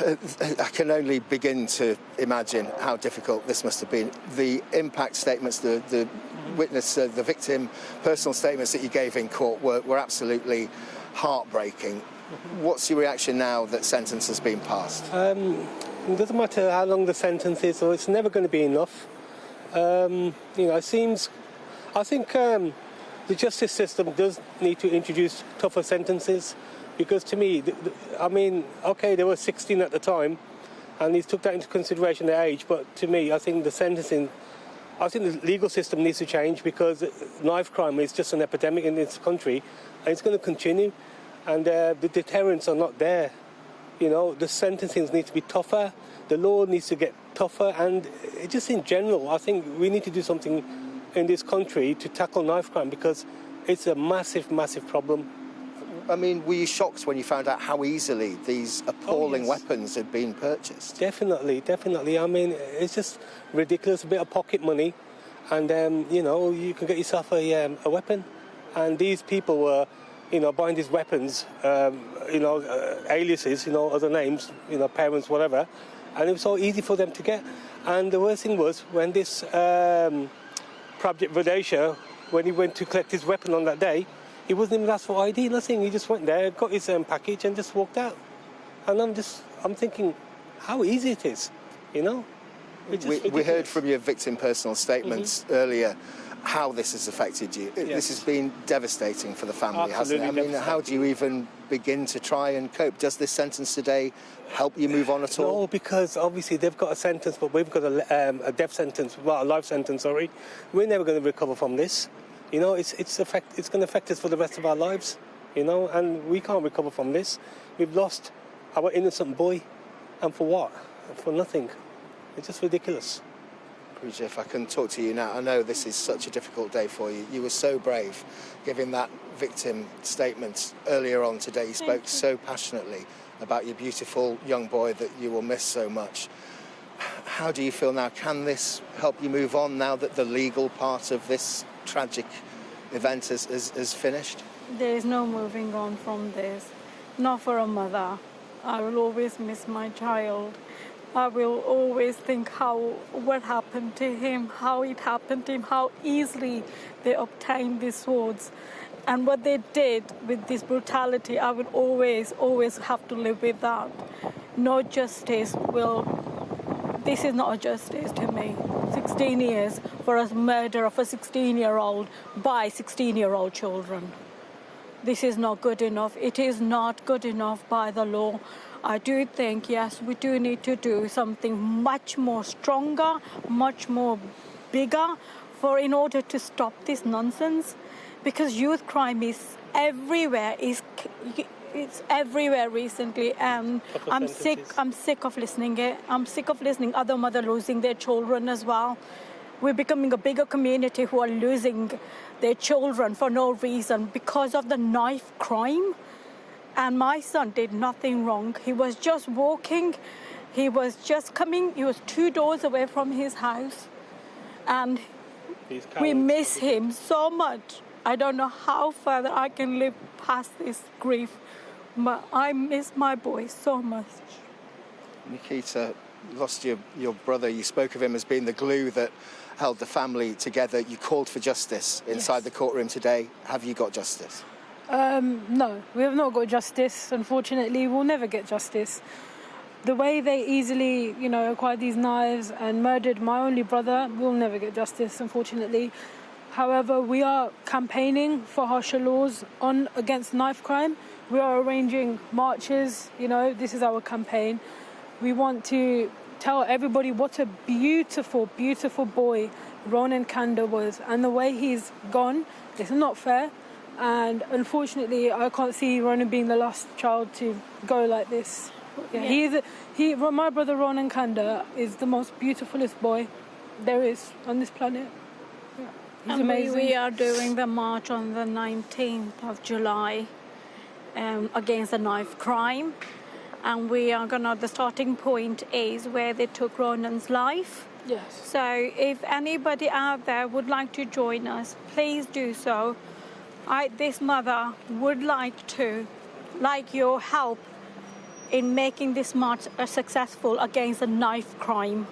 I can only begin to imagine how difficult this must have been. The impact statements, the witness, the victim personal statements that you gave in court were absolutely heartbreaking. What's your reaction now that sentence has been passed? It doesn't matter how long the sentence is, or it's never going to be enough. It seems. I think the justice system does need to introduce tougher sentences, because to me, they were 16 at the time, and he took that into consideration, their age. But to me, I think the legal system needs to change, because knife crime is just an epidemic in this country, and it's going to continue. And the deterrents are not there. The sentencing needs to be tougher, the law needs to get tougher, and just in general, I think we need to do something in this country to tackle knife crime, because it's a massive, massive problem. I mean, were you shocked when you found out how easily these appalling weapons had been purchased? Definitely. I mean, it's just ridiculous, a bit of pocket money, and you can get yourself a weapon. And these people were buying these weapons, aliases, other names, parents, whatever, and it was so easy for them to get. And the worst thing was when this Prabjit Vadesha, when he went to collect his weapon on that day, he wasn't even asked for ID, nothing. He just went there, got his package, and just walked out. And I'm thinking, how easy it is, We heard from your victim personal statements earlier how this has affected you. Yes. This has been devastating for the family, hasn't it? I mean, how do you even begin to try and cope? Does this sentence today help you move on at all? No, because obviously they've got a sentence, but we've got a death sentence, a life sentence, sorry. We're never going to recover from this. It's going to affect us for the rest of our lives, and we can't recover from this. We've lost our innocent boy, and for what? For nothing. It's just ridiculous. Pooja, if I can talk to you now, I know this is such a difficult day for you. You were so brave giving that victim statement earlier on today. You spoke so passionately about your beautiful young boy that you will miss so much. How do you feel now? Can this help you move on now that the legal part of this tragic event is finished? There is no moving on from this. Not for a mother. I will always miss my child. I will always think what happened to him, how it happened to him, how easily they obtained these swords. And what they did with this brutality, I would always have to live with that. No justice this is not a justice to me. 16 years for a murder of a 16-year-old by 16-year-old children. This is not good enough. It is not good enough by the law. I do think, yes, we do need to do something much more stronger, much more bigger in order to stop this nonsense, because youth crime is everywhere. It's everywhere recently, and I'm sick of listening it. I'm sick of listening other mothers losing their children as well. We're becoming a bigger community who are losing their children for no reason because of the knife crime. And my son did nothing wrong. He was just walking. He was just coming. He was 2 doors away from his house. And we miss him so much. I don't know how further I can live past this grief. But I miss my boy so much. Nikita, you lost your brother. You spoke of him as being the glue that held the family together. You called for justice inside the courtroom today. Have you got justice? No, we have not got justice. Unfortunately, we'll never get justice. The way they easily, acquired these knives and murdered my only brother, we'll never get justice, unfortunately. However, we are campaigning for harsher laws against knife crime. We are arranging marches. This is our campaign. We want to tell everybody what a beautiful, beautiful boy Ronan Kanda was. And the way he's gone, it's not fair. And unfortunately, I can't see Ronan being the last child to go like this. My brother Ronan Kanda is the most beautifulest boy there is on this planet. He's amazing. We are doing the march on the 19th of July against the knife crime. And the starting point is where they took Ronan's life. Yes. So if anybody out there would like to join us, please do so. This mother would like your help in making this march successful against the knife crime.